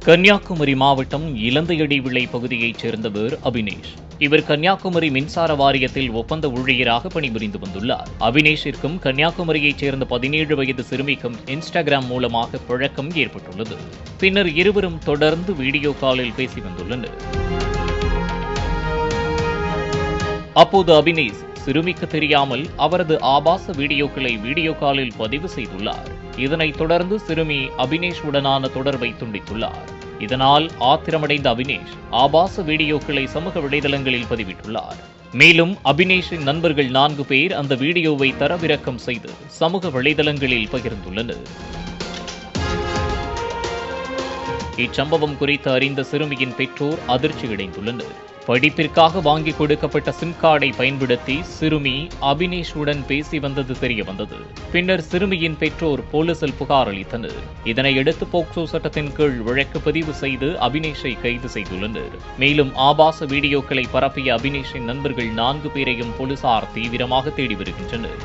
கன்னியாகுமரி மாவட்டம் இலந்தையடி விளை பகுதியைச் சேர்ந்தவர் அபினேஷ். இவர் கன்னியாகுமரி மின்சார வாரியத்தில் ஒப்பந்த ஊழியராக பணிபுரிந்து வந்துள்ளார். அபினேஷிற்கும் கன்னியாகுமரியைச் சேர்ந்த 17 வயது சிறுமிக்கும் இன்ஸ்டாகிராம் மூலமாக பழக்கம் ஏற்பட்டுள்ளது. பின்னர் இருவரும் தொடர்ந்து வீடியோ காலில் பேசி வந்துள்ளனர். அப்போது அபினேஷ் சிறுமிக்கு தெரியாமல் அவரது ஆபாச வீடியோக்களை வீடியோ காலில் பதிவு செய்துள்ளார். இதனைத் தொடர்ந்து சிறுமி அபினேஷுடனான தொடர்பை துண்டித்துள்ளார். இதனால் ஆத்திரமடைந்த அபினேஷ் ஆபாச வீடியோக்களை சமூக வலைதளங்களில் பதிவிட்டுள்ளார். மேலும் அபினேஷின் நண்பர்கள் 4 பேர் அந்த வீடியோவை தரவிறக்கம் செய்து சமூக வலைதளங்களில் பகிர்ந்துள்ளனர். இச்சம்பவம் குறித்து அறிந்த சிறுமியின் பெற்றோர் அதிர்ச்சியடைந்துள்ளனர். படிப்பிற்காக வாங்கி கொடுக்கப்பட்ட சிம் கார்டை பயன்படுத்தி சிறுமி அபினேஷுடன் பேசி வந்தது தெரியவந்தது. பின்னர் சிறுமியின் பெற்றோர் போலீசில் புகார் அளித்தனர். இதனையடுத்து போக்சோ சட்டத்தின் கீழ் வழக்கு பதிவு செய்து அபினேஷை கைது செய்துள்ளனர். மேலும் ஆபாச வீடியோக்களை பரப்பிய அபினேஷின் நண்பர்கள் 4 பேரையும் போலீசார் தீவிரமாக தேடி வருகின்றனர்.